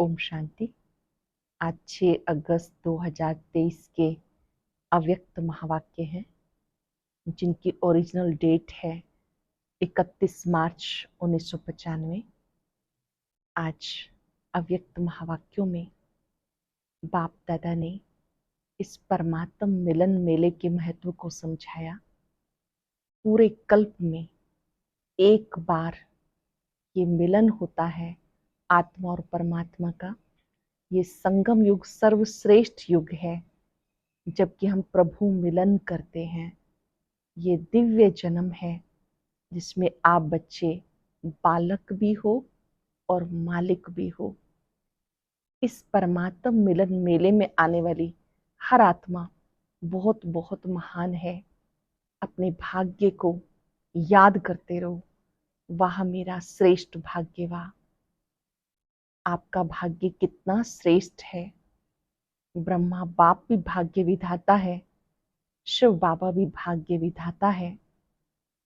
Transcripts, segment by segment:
ओम शांति। आज 6 अगस्त 2023 के अव्यक्त महावाक्य हैं, जिनकी ओरिजिनल डेट है 31 मार्च 1995। आज अव्यक्त महावाक्यों में बाप दादा ने इस परमात्म मिलन मेले के महत्व को समझाया। पूरे कल्प में एक बार ये मिलन होता है आत्मा और परमात्मा का। ये संगम युग सर्वश्रेष्ठ युग है, जबकि हम प्रभु मिलन करते हैं। ये दिव्य जन्म है जिसमें आप बच्चे बालक भी हो और मालिक भी हो। इस परमात्म मिलन मेले में आने वाली हर आत्मा बहुत बहुत महान है। अपने भाग्य को याद करते रहो, वाह मेरा श्रेष्ठ भाग्य, वाह आपका भाग्य कितना श्रेष्ठ है। ब्रह्मा बाप भी भाग्य विधाता है, शिव बाबा भी भाग्य विधाता है।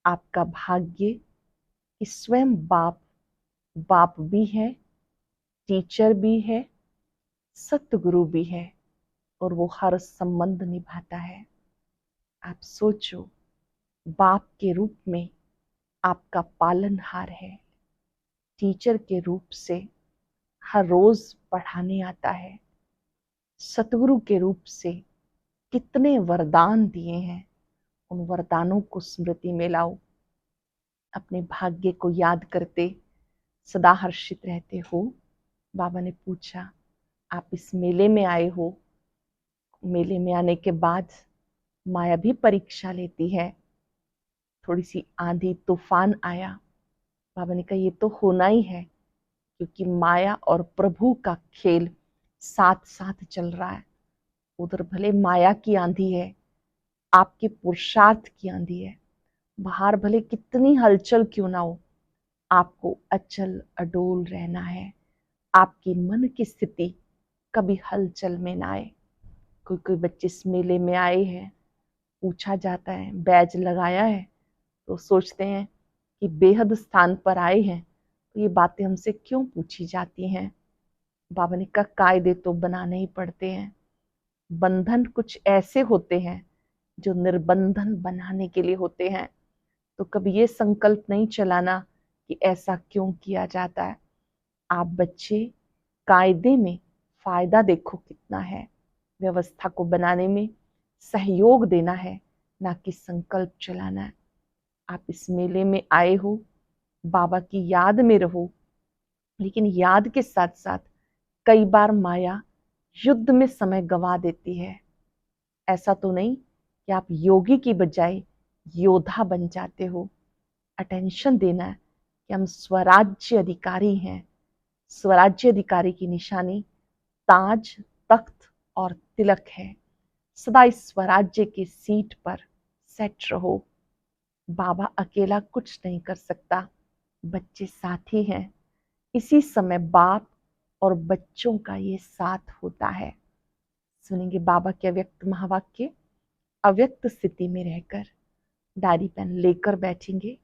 आपका भाग्य कि स्वयं बाप भी है, टीचर भी है, सतगुरु भी है, और वो हर संबंध निभाता है। आप सोचो, बाप के रूप में आपका पालनहार है, टीचर के रूप से हर रोज पढ़ाने आता है, सतगुरु के रूप से कितने वरदान दिए हैं। उन वरदानों को स्मृति में लाओ। अपने भाग्य को याद करते सदा हर्षित रहते हो। बाबा ने पूछा, आप इस मेले में आए हो, मेले में आने के बाद माया भी परीक्षा लेती है। थोड़ी सी आंधी तूफान आया, बाबा ने कहा ये तो होना ही है, क्योंकि माया और प्रभु का खेल साथ साथ चल रहा है। उधर भले माया की आंधी है, आपके पुरुषार्थ की आंधी है। बाहर भले कितनी हलचल क्यों ना हो, आपको अचल अडोल रहना है। आपकी मन की स्थिति कभी हलचल में ना आए। कोई बच्चे इस मेले में आए हैं, पूछा जाता है बैज लगाया है, तो सोचते हैं कि बेहद स्थान पर आए हैं, तो ये बातें हमसे क्यों पूछी जाती हैं। बाबा ने कहा कायदे तो बनाने ही पड़ते हैं। बंधन कुछ ऐसे होते हैं जो निर्बंधन बनाने के लिए होते हैं। तो कभी ये संकल्प नहीं चलाना कि ऐसा क्यों किया जाता है। आप बच्चे कायदे में फायदा देखो कितना है, व्यवस्था को बनाने में सहयोग देना है, ना कि संकल्प चलाना है। आप इस मेले में आए हो, बाबा की याद में रहो, लेकिन याद के साथ साथ कई बार माया युद्ध में समय गंवा देती है। ऐसा तो नहीं कि आप योगी की बजाय योद्धा बन जाते हो। अटेंशन देना है कि हम स्वराज्य अधिकारी हैं। स्वराज्य अधिकारी की निशानी ताज, तख्त और तिलक है। सदा इस स्वराज्य की सीट पर सेट रहो। बाबा अकेला कुछ नहीं कर सकता, बच्चे साथी हैं। इसी समय बाप और बच्चों का ये साथ होता है। सुनेंगे बाबा के अव्यक्त महावाक्य। अव्यक्त स्थिति में रहकर डायरी पेन लेकर बैठेंगे,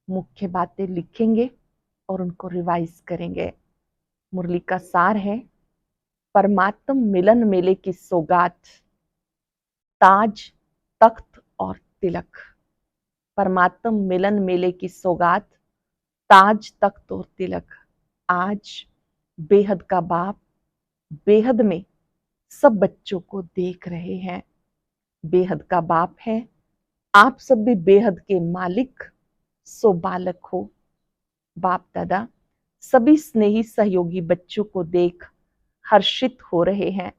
मुख्य बातें लिखेंगे और उनको रिवाइज करेंगे। मुरली का सार है, परमात्म मिलन मेले की सौगात, ताज, तख्त और तिलक। परमात्म मिलन मेले की सौगात, ताज, तख्त और तिलक। आज बेहद का बाप बेहद में सब बच्चों को देख रहे हैं। बेहद का बाप है, आप सब भी बेहद के मालिक सो बालक हो। बाप दादा सभी स्नेही सहयोगी बच्चों को देख हर्षित हो रहे हैं।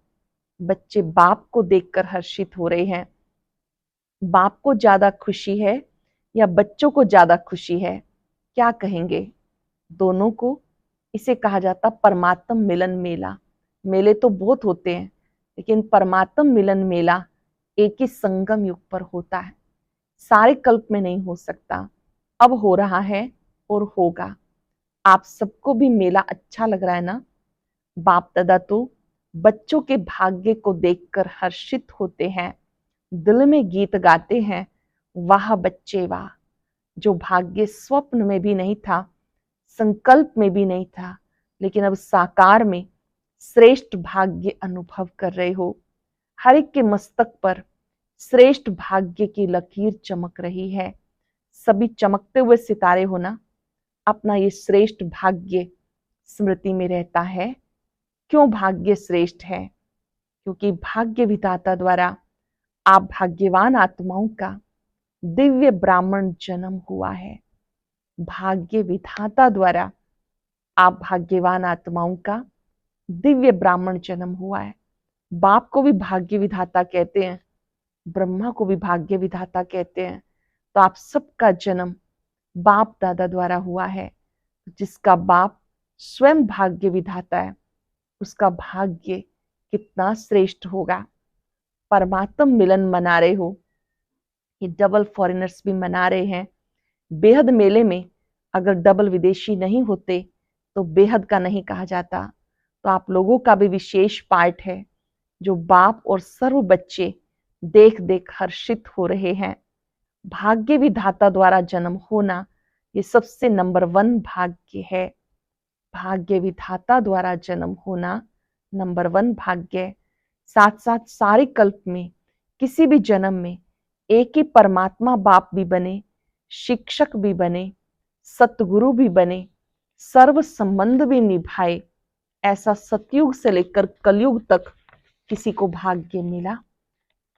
बच्चे बाप को देखकर हर्षित हो रहे हैं। बाप को ज्यादा खुशी है या बच्चों को ज्यादा खुशी है, क्या कहेंगे? दोनों को। इसे कहा जाता परमात्म मिलन मेला। मेले तो बहुत होते हैं, लेकिन परमात्म मिलन मेला एक ही संगम युग पर होता है। सारे कल्प में नहीं हो सकता, अब हो रहा है और होगा। आप सबको भी मेला अच्छा लग रहा है ना? बाप दादा तो बच्चों के भाग्य को देखकर हर्षित होते हैं, दिल में गीत गाते हैं, वाह बच्चे वाह। जो भाग्य स्वप्न में भी नहीं था, संकल्प में भी नहीं था, लेकिन अब साकार में श्रेष्ठ भाग्य अनुभव कर रहे हो। हर एक के मस्तक पर श्रेष्ठ भाग्य की लकीर चमक रही है। सभी चमकते हुए सितारे हो ना, अपना ये श्रेष्ठ भाग्य स्मृति में रहता है। क्यों भाग्य श्रेष्ठ है? क्योंकि भाग्य विधाता द्वारा आप भाग्यवान आत्माओं का दिव्य ब्राह्मण जन्म हुआ है। भाग्य विधाता द्वारा आप भाग्यवान आत्माओं का दिव्य ब्राह्मण जन्म हुआ है। बाप को भी भाग्य विधाता कहते हैं, ब्रह्मा को भी भाग्य विधाता कहते हैं। तो आप सबका जन्म बाप दादा द्वारा हुआ है। जिसका बाप स्वयं भाग्य विधाता है, उसका भाग्य कितना श्रेष्ठ होगा। परमात्म मिलन मना रहे हो, ये डबल फॉरेनर्स भी मना रहे हैं। बेहद मेले में अगर डबल विदेशी नहीं होते तो बेहद का नहीं कहा जाता। तो आप लोगों का भी विशेष पार्ट है, जो बाप और सर्व बच्चे देख देख हर्षित हो रहे हैं। भाग्य विधाता द्वारा जन्म होना ये सबसे नंबर 1 भाग्य है। भाग्य विधाता द्वारा जन्म होना नंबर 1 भाग्य। साथ साथ सारे कल्प में किसी भी जन्म में एक ही परमात्मा बाप भी बने, शिक्षक भी बने, सतगुरु भी बने, सर्व संबंध भी निभाए, ऐसा सतयुग से लेकर कलयुग तक किसी को भाग्य मिला?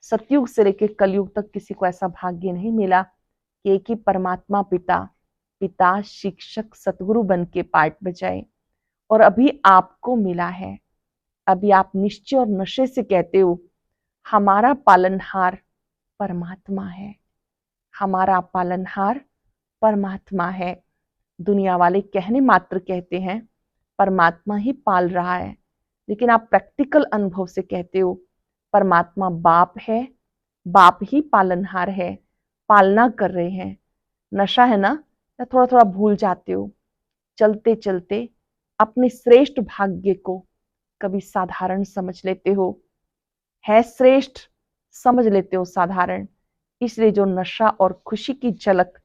सतयुग से लेकर कलयुग तक किसी को ऐसा भाग्य नहीं मिला कि एक ही परमात्मा पिता शिक्षक सतगुरु बन के पार्ट बजाए। और अभी आपको मिला है। अभी आप निश्चय और नशे से कहते हो हमारा पालनहार परमात्मा है, हमारा पालनहार परमात्मा है। दुनिया वाले कहने मात्र कहते हैं परमात्मा ही पाल रहा है, लेकिन आप प्रैक्टिकल अनुभव से कहते हो परमात्मा बाप है, बाप ही पालनहार है, पालना कर रहे हैं। नशा है ना, या थोड़ा थोड़ा भूल जाते हो। चलते चलते अपने श्रेष्ठ भाग्य को कभी साधारण समझ लेते हो, है श्रेष्ठ समझ लेते हो साधारण। इसलिए जो नशा और खुशी की झलक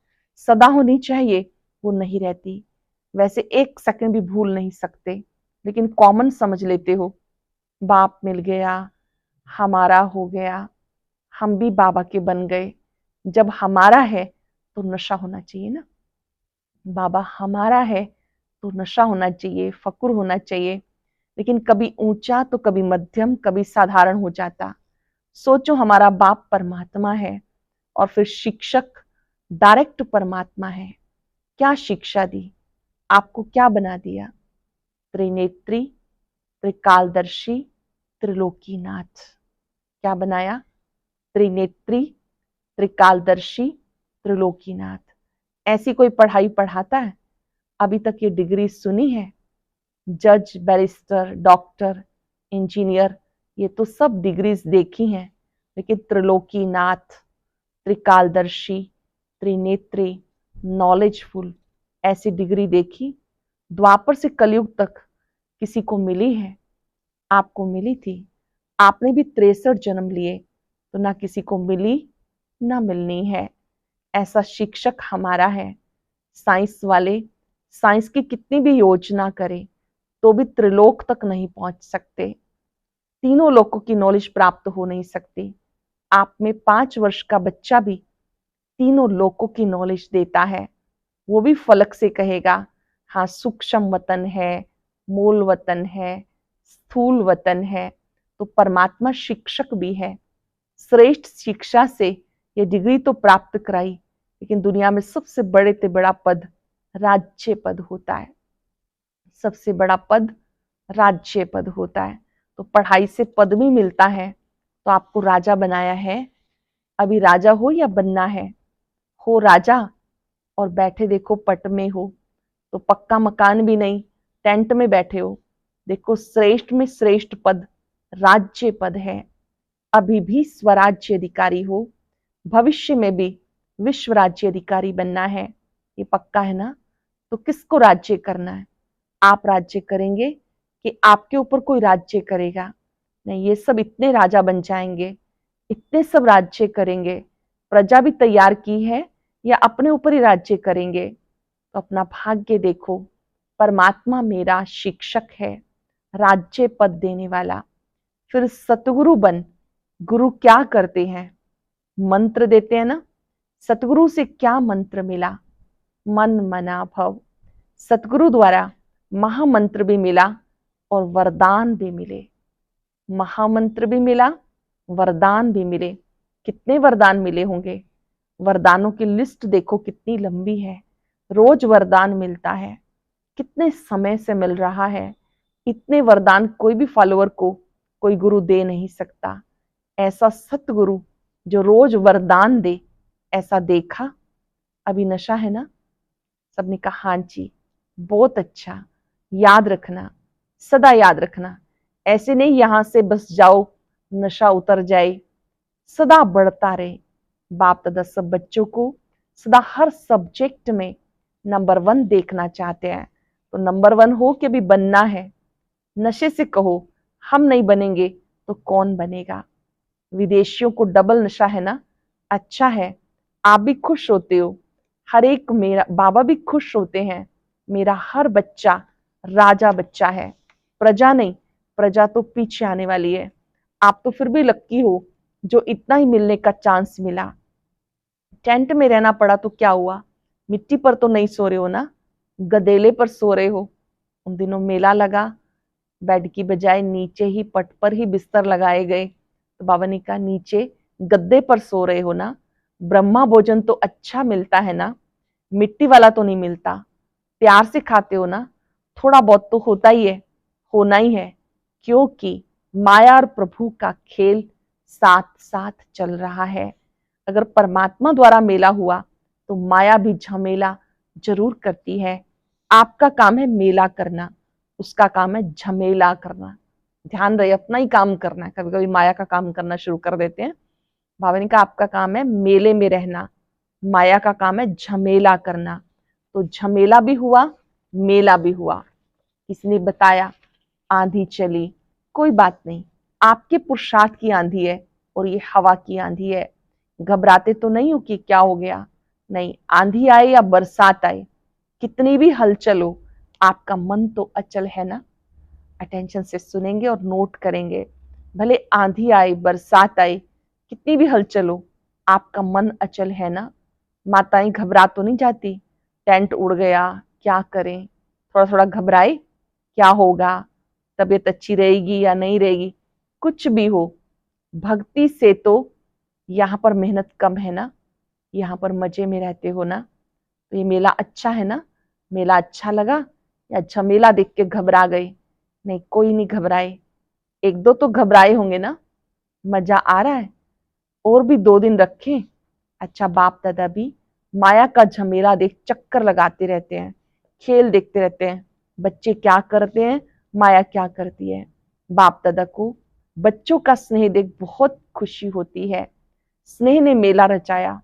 सदा होनी चाहिए वो नहीं रहती। वैसे 1 सेकंड भी भूल नहीं सकते, लेकिन कॉमन समझ लेते हो। बाप मिल गया, हमारा हो गया, हम भी बाबा के बन गए। जब हमारा है तो नशा होना चाहिए ना। बाबा हमारा है तो नशा होना चाहिए, फकुर होना चाहिए। लेकिन कभी ऊंचा तो कभी मध्यम, कभी साधारण हो जाता। सोचो हमारा बाप परमात्मा है और फिर शिक्षक डायरेक्ट परमात्मा है। क्या शिक्षा दी, आपको क्या बना दिया? त्रिनेत्री, त्रिकालदर्शी, त्रिलोकीनाथ। क्या बनाया? त्रिनेत्री, त्रिकालदर्शी, त्रिलोकीनाथ। ऐसी कोई पढ़ाई पढ़ाता है? अभी तक ये डिग्री सुनी है? जज, बैरिस्टर, डॉक्टर, इंजीनियर, ये तो सब डिग्रीज देखी हैं, लेकिन त्रिलोकीनाथ, त्रिकालदर्शी, त्रिनेत्री, नॉलेजफुल, ऐसी डिग्री देखी? द्वापर से कलयुग तक किसी को मिली है? आपको मिली थी। आपने भी 63 जन्म लिए, तो ना किसी को मिली ना मिलनी है। ऐसा शिक्षक हमारा है। साइंस वाले साइंस की कितनी भी योजना करें तो भी त्रिलोक तक नहीं पहुंच सकते, तीनों लोकों की नॉलेज प्राप्त हो नहीं सकती। आप में 5 वर्ष का बच्चा भी तीनों लोकों की नॉलेज देता है। वो भी फलक से कहेगा हाँ सूक्ष्म वतन है, मूल वतन है, स्थूल वतन है। तो परमात्मा शिक्षक भी है। श्रेष्ठ शिक्षा से ये डिग्री तो प्राप्त कराई, लेकिन दुनिया में सबसे बड़े से बड़ा पद राज्य पद होता है। सबसे बड़ा पद राज्य पद होता है। तो पढ़ाई से पद भी मिलता है, तो आपको राजा बनाया है। अभी राजा हो या बनना है? हो राजा और बैठे देखो पट में हो, तो पक्का मकान भी नहीं, टेंट में बैठे हो। देखो श्रेष्ठ में श्रेष्ठ पद राज्य पद है। अभी भी स्वराज्य अधिकारी हो, भविष्य में भी विश्व राज्य अधिकारी बनना है, ये पक्का है ना? तो किसको राज्य करना है? आप राज्य करेंगे कि आपके ऊपर कोई राज्य करेगा? नहीं, ये सब इतने राजा बन जाएंगे, इतने सब राज्य करेंगे। प्रजा भी तैयार की है या अपने ऊपर ही राज्य करेंगे? तो अपना भाग्य देखो। परमात्मा मेरा शिक्षक है, राज्य पद देने वाला। फिर सतगुरु बन। गुरु क्या करते हैं? मंत्र देते हैं ना। सतगुरु से क्या मंत्र मिला? मन मना भव। सतगुरु द्वारा महामंत्र भी मिला और वरदान भी मिले। महामंत्र भी मिला, वरदान भी मिले। कितने वरदान मिले होंगे? वरदानों की लिस्ट देखो कितनी लंबी है। रोज वरदान मिलता है। कितने समय से मिल रहा है। इतने वरदान कोई भी फॉलोअर को कोई गुरु दे नहीं सकता। ऐसा सतगुरु जो रोज वरदान दे, ऐसा देखा? अभी नशा है ना? सबने कहा हाँ जी, बहुत अच्छा। याद रखना, सदा याद रखना। ऐसे नहीं यहां से बस जाओ, नशा उतर जाए, सदा बढ़ता रहे। बाप दादा सब बच्चों को सदा हर सब्जेक्ट में नंबर 1 देखना चाहते हैं। तो नंबर 1 हो के भी बनना है। नशे से कहो हम नहीं बनेंगे तो कौन बनेगा? विदेशियों को डबल नशा है ना। अच्छा है, आप भी खुश होते हो, हर एक, मेरा बाबा भी खुश होते हैं। मेरा हर बच्चा राजा बच्चा है। प्रजा नहीं, प्रजा तो पीछे आने वाली है। आप तो फिर भी लक्की हो जो इतना ही मिलने का चांस मिला। टेंट में रहना पड़ा तो क्या हुआ? मिट्टी पर तो नहीं सो रहे हो ना, गदेले पर सो रहे हो। उन दिनों मेला लगा, बेड की बजाय नीचे ही पट पर ही बिस्तर लगाए गए। तो बाबा ने कहा नीचे गद्दे पर सो रहे हो ना। ब्रह्मा भोजन तो अच्छा मिलता है ना, मिट्टी वाला तो नहीं मिलता। प्यार से खाते हो ना, थोड़ा बहुत तो होता ही है, होना ही है। क्योंकि माया और प्रभु का खेल साथ साथ चल रहा है। अगर परमात्मा द्वारा मेला हुआ तो माया भी झमेला जरूर करती है। आपका काम है मेला करना, उसका काम है झमेला करना। ध्यान रहे, अपना ही काम करना है। कभी कभी माया का काम करना शुरू कर देते हैं। भावनी का आपका काम है मेले में रहना, माया का काम है झमेला करना। तो झमेला भी हुआ, मेला भी हुआ। किसी ने बताया आंधी चली, कोई बात नहीं, आपके पुरुषार्थ की आंधी है और ये हवा की आंधी है। घबराते तो नहीं हो कि क्या हो गया। नहीं, आंधी आए या बरसात आए, कितनी भी हलचल हो, आपका मन तो अचल है ना। अटेंशन से सुनेंगे और नोट करेंगे। भले आंधी आए, बरसात आए, कितनी भी हलचल हो, आपका मन अचल है ना। माताएं घबरा तो नहीं जाती, टेंट उड़ गया, क्या करें, थोड़ा थोड़ा घबराए, क्या होगा, तबीयत अच्छी रहेगी या नहीं रहेगी। कुछ भी हो, भक्ति से तो यहाँ पर मेहनत कम है ना, यहाँ पर मजे में रहते हो ना। तो ये मेला अच्छा है ना। मेला अच्छा लगा या झमेला देख के घबरा गए? नहीं, कोई नहीं घबराए। एक दो तो घबराए होंगे ना। मजा आ रहा है, और भी 2 दिन रखें। अच्छा, बाप दादा भी माया का झमेला देख चक्कर लगाते रहते हैं, खेल देखते रहते हैं। बच्चे क्या करते हैं, माया क्या करती है। बाप दादा को बच्चों का स्नेह देख बहुत खुशी होती है। स्नेह ने मेला रचाया।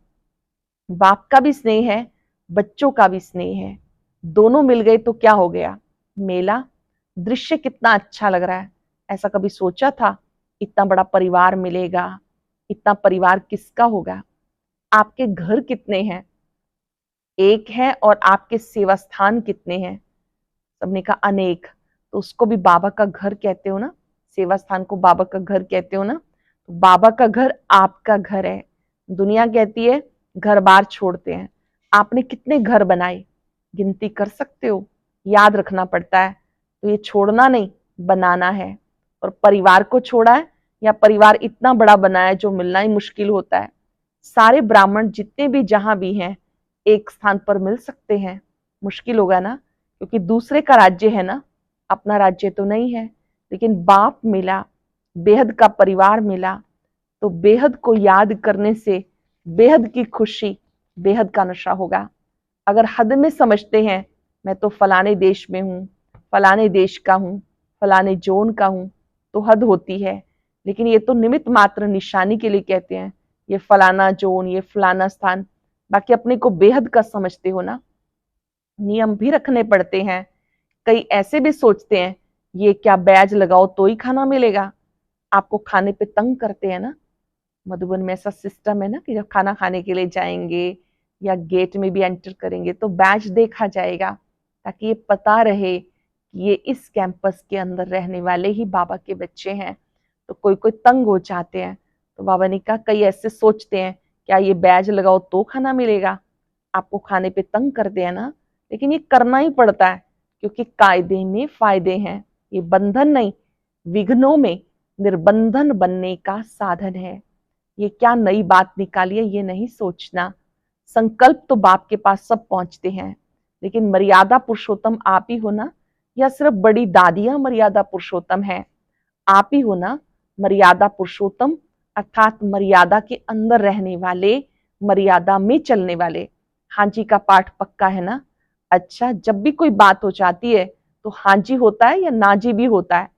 बाप का भी स्नेह है, बच्चों का भी स्नेह है। दोनों मिल गए तो क्या हो गया, मेला। दृश्य कितना अच्छा लग रहा है। ऐसा कभी सोचा था इतना बड़ा परिवार मिलेगा? इतना परिवार किसका होगा? आपके घर कितने हैं? एक है, और आपके सेवा स्थान कितने हैं? सबने कहा अनेक। तो उसको भी बाबा का घर कहते हो ना, सेवा स्थान को बाबा का घर कहते हो ना। तो बाबा का घर आपका घर है। दुनिया कहती है घर बार छोड़ते हैं। आपने कितने घर बनाए, गिनती कर सकते हो? याद रखना पड़ता है। तो ये छोड़ना नहीं, बनाना है। और परिवार को छोड़ा है या परिवार इतना बड़ा बनाया जो मिलना ही मुश्किल होता है। सारे ब्राह्मण जितने भी जहां भी हैं एक स्थान पर मिल सकते हैं? मुश्किल होगा ना, क्योंकि दूसरे का राज्य है ना, अपना राज्य तो नहीं है। लेकिन बाप मिला, बेहद का परिवार मिला, तो बेहद को याद करने से बेहद की खुशी, बेहद का नशा होगा। अगर हद में समझते हैं मैं तो फलाने देश में हूँ, फलाने देश का हूँ, फलाने जोन का हूँ, तो हद होती है। लेकिन ये तो निमित्त मात्र निशानी के लिए कहते हैं, ये फलाना जोन, ये फलाना स्थान। बाकी अपने को बेहद का समझते हो ना। नियम भी रखने पड़ते हैं। कई ऐसे भी सोचते हैं ये क्या बैज लगाओ तो ही खाना मिलेगा। आपको खाने पे तंग करते हैं ना। मधुबन में ऐसा सिस्टम है ना कि जब खाना खाने के लिए जाएंगे या गेट में भी एंटर करेंगे तो बैज देखा जाएगा, ताकि ये पता रहे कि ये इस कैंपस के अंदर रहने वाले ही बाबा के बच्चे हैं। तो कोई कोई तंग हो जाते हैं। तो बाबा ने कहा कई ऐसे सोचते हैं क्या ये बैज लगाओ तो खाना मिलेगा, आपको खाने पे तंग करते हैं ना, लेकिन ये करना ही पड़ता है क्योंकि कायदे में फायदे हैं। ये बंधन नहीं, विघ्नों में निर्बंधन बनने का साधन है। ये क्या नई बात निकाली है ये नहीं सोचना। संकल्प तो बाप के पास सब पहुंचते हैं, लेकिन मर्यादा पुरुषोत्तम आप ही हो ना, या सिर्फ बड़ी दादियां मर्यादा पुरुषोत्तम है? आप ही हो ना मर्यादा पुरुषोत्तम, अर्थात मर्यादा के अंदर रहने वाले, मर्यादा में चलने वाले। हाँ जी का पाठ पक्का है ना? अच्छा, जब भी कोई बात हो जाती है तो हाँ जी होता है या ना जी भी होता है?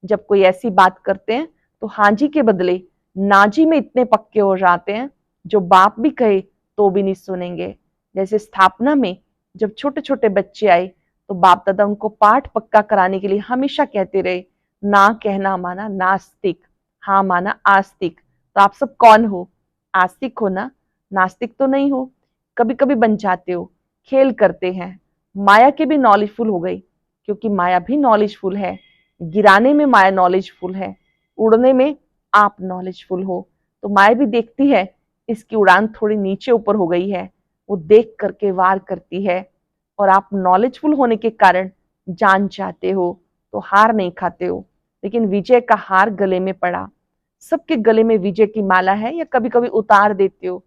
जब कोई ऐसी बात करते हैं तो हाँ जी के बदले ना जी में इतने पक्के हो जाते हैं जो बाप भी कहे तो भी नहीं सुनेंगे। जैसे स्थापना में जब छोटे छोटे बच्चे आए तो बाप दादा उनको पाठ पक्का कराने के लिए हमेशा कहते रहे, ना कहना माना नास्तिक, हाँ माना आस्तिक। तो आप सब कौन हो? आस्तिक हो ना, नास्तिक तो नहीं हो। कभी कभी बन जाते हो, खेल करते हैं। माया के भी नॉलेजफुल हो गई, क्योंकि माया भी नॉलेजफुल है। गिराने में माया नॉलेजफुल है, उड़ने में आप नॉलेजफुल हो। तो माया भी देखती है इसकी उड़ान थोड़ी नीचे ऊपर हो गई है, वो देख करके वार करती है। और आप नॉलेजफुल होने के कारण जान जाते हो तो हार नहीं खाते हो। लेकिन विजय का हार गले में पड़ा। सबके गले में विजय की माला है या कभी कभी उतार देते हो?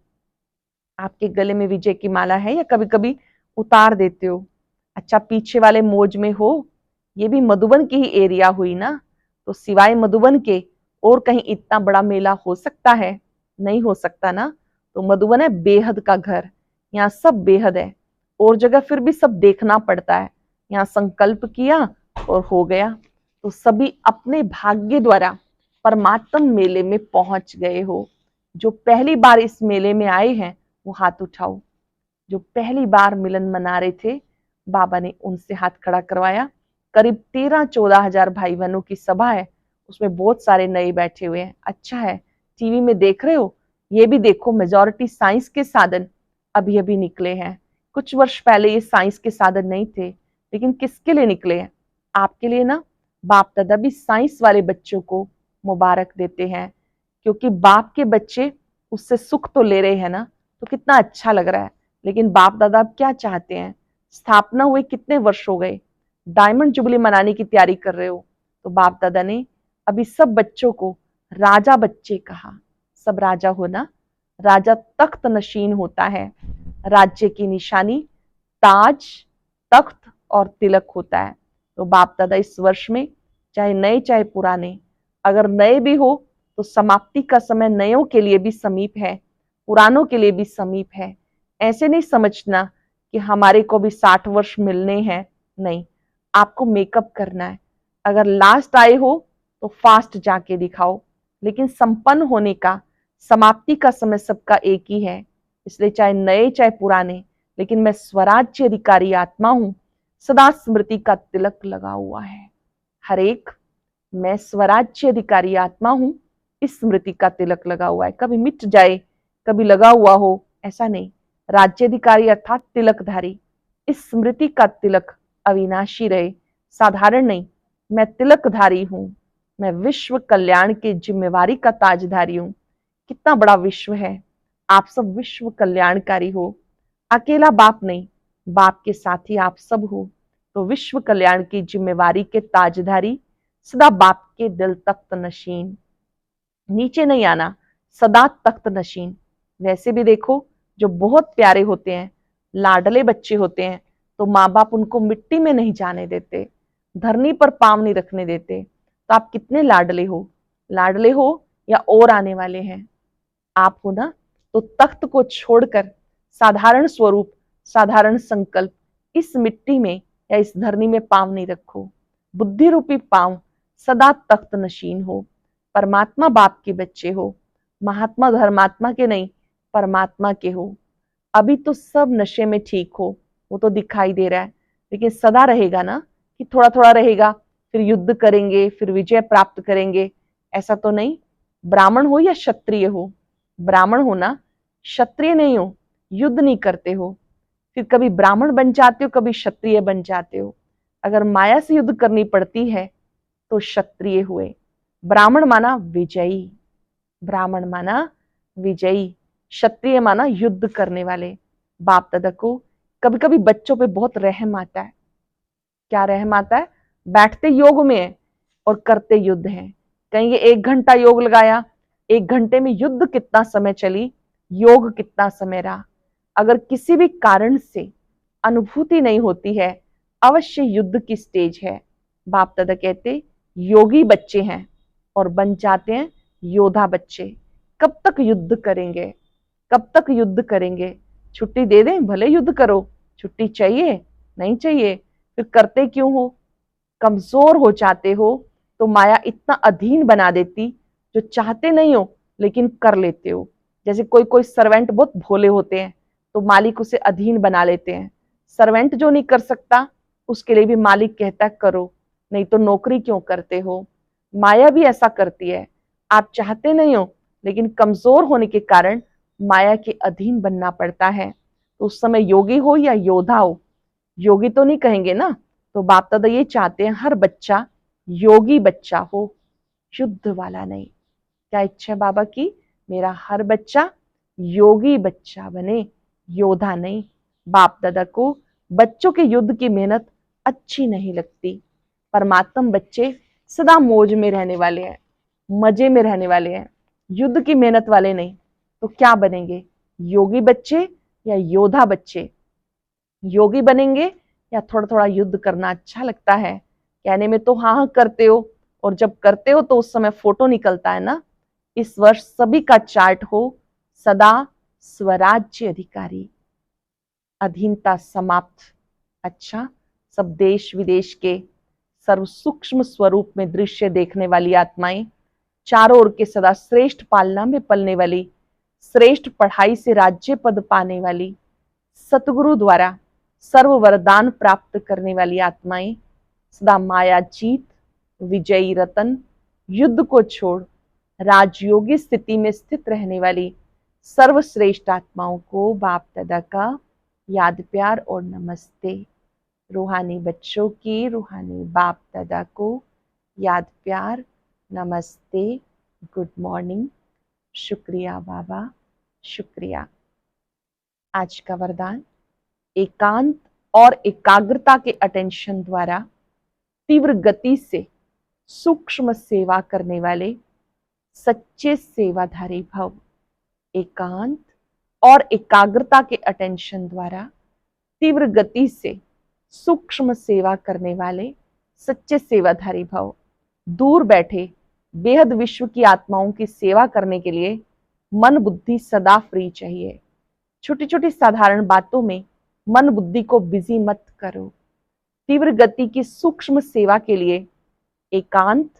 आपके गले में विजय की माला है या कभी कभी उतार देते हो? अच्छा, पीछे वाले मौज में हो, ये भी मधुबन की ही एरिया हुई ना, तो सिवाय मधुबन के और कहीं इतना बड़ा मेला हो सकता है? नहीं हो सकता ना। तो मधुबन है बेहद का घर, यहाँ सब बेहद है। और जगह फिर भी सब देखना पड़ता है, यहाँ संकल्प किया और हो गया। तो सभी अपने भाग्य द्वारा परमात्म मेले में पहुंच गए हो। जो पहली बार इस मेले में आए हैं वो हाथ उठाओ। जो पहली बार मिलन मना रहे थे, बाबा ने उनसे हाथ खड़ा करवाया। करीब 13-14 हजार भाई बहनों की सभा है, उसमें बहुत सारे नए बैठे हुए हैं। अच्छा है, टीवी में देख रहे हो, ये भी देखो मेजॉरिटी साइंस के साधन अभी अभी निकले हैं। कुछ वर्ष पहले ये साइंस के साधन नहीं थे, लेकिन किसके लिए निकले हैं? आपके लिए ना। बाप दादा भी साइंस वाले बच्चों को मुबारक देते हैं, क्योंकि बाप के बच्चे उससे सुख तो ले रहे हैं ना, तो कितना अच्छा लग रहा है। लेकिन बाप दादा अब क्या चाहते हैं? स्थापना हुए कितने वर्ष हो गए, डायमंड जुबली मनाने की तैयारी कर रहे हो, तो बाप दादा ने अभी सब बच्चों को राजा बच्चे कहा। सब राजा हो ना। राजा तख्त नशीन होता है, राज्य की निशानी ताज, तख्त और तिलक होता है। तो बाप दादा इस वर्ष में चाहे नए चाहे पुराने, अगर नए भी हो तो समाप्ति का समय नयों के लिए भी समीप है, पुरानों के लिए भी समीप है। ऐसे नहीं समझना कि हमारे को भी 60 वर्ष मिलने हैं, नहीं, आपको मेकअप करना है। अगर लास्ट आए हो तो फास्ट जाके दिखाओ, लेकिन संपन्न होने का, समाप्ति का समय सबका एक ही है। इसलिए चाहे नए चाहे पुराने, लेकिन मैं स्वराज्य अधिकारी आत्मा हूं, सदा स्मृति का तिलक लगा हुआ है। हर एक, मैं स्वराज्य अधिकारी आत्मा हूं, इस स्मृति का तिलक लगा हुआ है। कभी मिट जाए, कभी लगा हुआ हो, ऐसा नहीं। राज्याधिकारी अर्थात तिलकधारी, इस स्मृति का तिलक अविनाशी रहे, साधारण नहीं। मैं तिलकधारी हूं, मैं विश्व कल्याण की जिम्मेवारी का ताजधारी हूं। कितना बड़ा विश्व है, आप सब विश्व कल्याणकारी हो। अकेला बाप नहीं, बाप के साथी आप सब हो। तो विश्व कल्याण की जिम्मेवारी के ताजधारी, सदा बाप के दिल तख्त नशीन। नीचे नहीं आना, सदा तख्त नशीन। वैसे भी देखो, जो बहुत प्यारे होते हैं, लाडले बच्चे होते हैं, तो माँ बाप उनको मिट्टी में नहीं जाने देते, धरनी पर पांव नहीं रखने देते। तो आप कितने लाडले हो? लाडले हो या और आने वाले हैं? आप हो ना। तो तख्त को छोड़कर साधारण स्वरूप, साधारण संकल्प, इस मिट्टी में या इस धरनी में पांव नहीं रखो। बुद्धि रूपी पांव सदा तख्त नशीन हो। परमात्मा बाप के बच्चे हो, महात्मा धर्मात्मा के नहीं, परमात्मा के हो। अभी तो सब नशे में ठीक हो, वो तो दिखाई दे रहा है, लेकिन सदा रहेगा ना कि थोड़ा थोड़ा रहेगा, फिर युद्ध करेंगे, फिर विजय प्राप्त करेंगे, ऐसा तो नहीं। ब्राह्मण हो या क्षत्रिय हो, ब्राह्मण हो ना, क्षत्रिय नहीं हो, युद्ध नहीं करते हो, फिर कभी ब्राह्मण बन जाते हो, कभी क्षत्रिय बन जाते हो। अगर माया से युद्ध करनी पड़ती है तो क्षत्रिय हुए। ब्राह्मण माना विजयी, ब्राह्मण माना विजयी, क्षत्रिय माना युद्ध करने वाले। बाप दादा को कभी कभी बच्चों पे बहुत रहम आता है। क्या रहम आता है? बैठते योग में है और करते युद्ध है। कहेंगे 1 घंटा योग लगाया, 1 घंटे में युद्ध कितना समय चली, योग कितना समय रहा। अगर किसी भी कारण से अनुभूति नहीं होती है, अवश्य युद्ध की स्टेज है। बाप दादा कहते योगी बच्चे हैं और बन जाते हैं योद्धा बच्चे। कब तक युद्ध करेंगे? कब तक युद्ध करेंगे? छुट्टी दे दें, भले युद्ध करो। छुट्टी चाहिए? नहीं चाहिए। फिर करते क्यों हो? कमजोर हो जाते हो तो माया इतना अधीन बना देती, जो चाहते नहीं हो लेकिन कर लेते हो। जैसे कोई कोई सर्वेंट बहुत भोले होते हैं तो मालिक उसे अधीन बना लेते हैं। सर्वेंट जो नहीं कर सकता उसके लिए भी मालिक कहता है करो, नहीं तो नौकरी क्यों करते हो। माया भी ऐसा करती है, आप चाहते नहीं हो लेकिन कमजोर होने के कारण माया के अधीन बनना पड़ता है। तो उस समय योगी हो या योद्धा हो, योगी तो नहीं कहेंगे ना। तो बाप दादा ये चाहते हैं हर बच्चा योगी बच्चा हो, युद्ध वाला नहीं। क्या इच्छा है बाबा की? मेरा हर बच्चा योगी बच्चा बने, योद्धा नहीं। बाप दादा को बच्चों के युद्ध की मेहनत अच्छी नहीं लगती। परमात्म बच्चे सदा मौज में रहने वाले हैं, मजे में रहने वाले हैं, युद्ध की मेहनत वाले नहीं। तो क्या बनेंगे? योगी बच्चे या योद्धा बच्चे? योगी बनेंगे या थोड़ा थोड़ा युद्ध करना अच्छा लगता है? कहने में तो हाँ हाँ करते हो, और जब करते हो तो उस समय फोटो निकलता है ना। इस वर्ष सभी का चार्ट हो सदा स्वराज्य अधिकारी, अधीनता समाप्त। अच्छा, सब देश विदेश के सर्व सूक्ष्म स्वरूप में दृश्य देखने वाली आत्माएं, चारों ओर के सदा श्रेष्ठ पालना में पलने वाली, श्रेष्ठ पढ़ाई से राज्य पद पाने वाली, सतगुरु द्वारा सर्व वरदान प्राप्त करने वाली आत्माएं, सदा माया जीत, विजयी रतन, युद्ध को छोड़ राजयोगी स्थिति में स्थित रहने वाली सर्वश्रेष्ठ आत्माओं को बाप दादा का याद प्यार और नमस्ते। रूहानी बच्चों की रूहानी बाप दादा को याद प्यार, नमस्ते, गुड मॉर्निंग, शुक्रिया बाबा, शुक्रिया। आज का वरदान, एकांत और एकाग्रता के अटेंशन द्वारा तीव्र गति से सूक्ष्म सेवा करने वाले सच्चे सेवाधारी भव। एकांत और एकाग्रता के अटेंशन द्वारा तीव्र गति से सूक्ष्म सेवा करने वाले सच्चे सेवाधारी भव। दूर बैठे बेहद विश्व की आत्माओं की सेवा करने के लिए मन बुद्धि सदा फ्री चाहिए। छोटी छोटी साधारण बातों में मन बुद्धि को बिजी मत करो। तीव्र गति की सूक्ष्म सेवा के लिए एकांत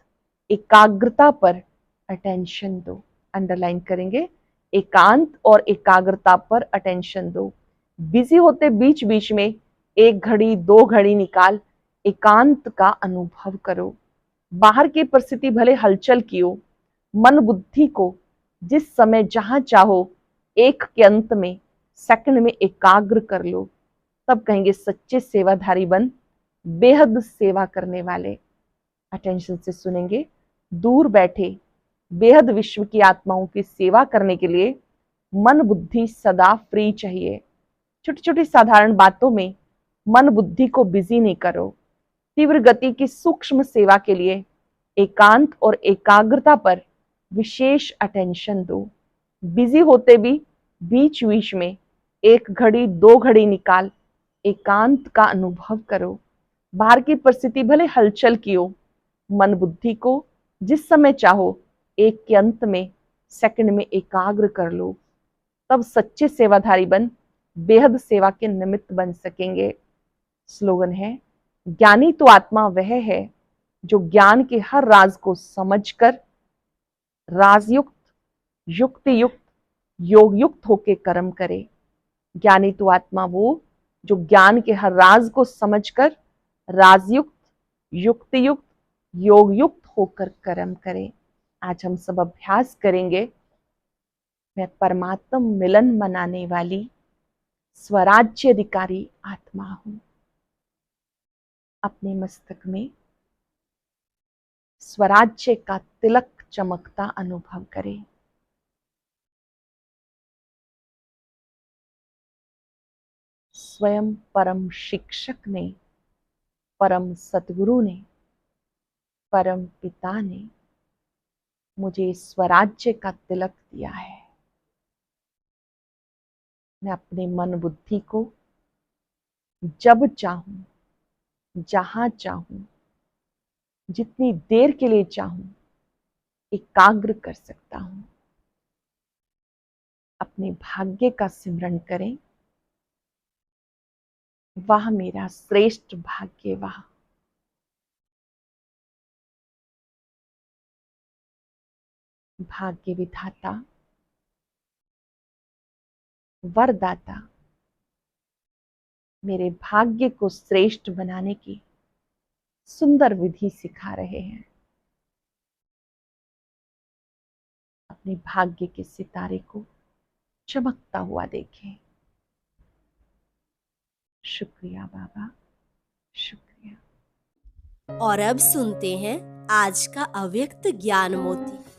एकाग्रता पर अटेंशन दो। अंडरलाइन करेंगे, एकांत और एकाग्रता पर अटेंशन दो। बिजी होते बीच बीच में 1 घड़ी 2 घड़ी निकाल एकांत का अनुभव करो। बाहर की परिस्थिति भले हलचल की हो, मन बुद्धि को जिस समय जहां चाहो एक के अंत में सेकंड में एकाग्र कर लो। तब कहेंगे सच्चे सेवाधारी बन, बेहद सेवा करने वाले। अटेंशन से सुनेंगे, दूर बैठे बेहद विश्व की आत्माओं की सेवा करने के लिए मन बुद्धि सदा फ्री चाहिए। छोटी छोटी साधारण बातों में मन बुद्धि को बिजी नहीं करो। तीव्र गति की सूक्ष्म सेवा के लिए एकांत और एकाग्रता पर विशेष अटेंशन दो। बिजी होते भी बीच बीच में 1 घड़ी 2 घड़ी निकाल एकांत का अनुभव करो। बाहर की परिस्थिति भले हलचल की हो, मन बुद्धि को जिस समय चाहो एक के अंत में सेकंड में एकाग्र कर लो। तब सच्चे सेवाधारी बन, बेहद सेवा के निमित्त बन सकेंगे। स्लोगन है, ज्ञानी तो आत्मा वह है जो ज्ञान के हर राज को समझकर राजयुक्त, युक्ति युक्त, योग युक्त होके कर्म करे। ज्ञानी तो आत्मा वो जो ज्ञान के हर राज को समझकर राजयुक्त, युक्ति युक्त, योग युक्त होकर कर्म करे। आज हम सब अभ्यास करेंगे, मैं परमात्मा मिलन मनाने वाली स्वराज्य अधिकारी आत्मा हूं। अपने मस्तक में स्वराज्य का तिलक चमकता अनुभव करें। स्वयं परम शिक्षक ने, परम सतगुरु ने, परम पिता ने मुझे स्वराज्य का तिलक दिया है। मैं अपने मन बुद्धि को जब चाहूं, जहां चाहूं, जितनी देर के लिए चाहूं एकाग्र कर सकता हूं। अपने भाग्य का सिमरण करें। वह मेरा श्रेष्ठ भाग्य, वह भाग्य विधाता, वरदाता मेरे भाग्य को श्रेष्ठ बनाने की सुंदर विधि सिखा रहे हैं। अपने भाग्य के सितारे को चमकता हुआ देखें। शुक्रिया बाबा, शुक्रिया। और अब सुनते हैं आज का अव्यक्त ज्ञान मोती।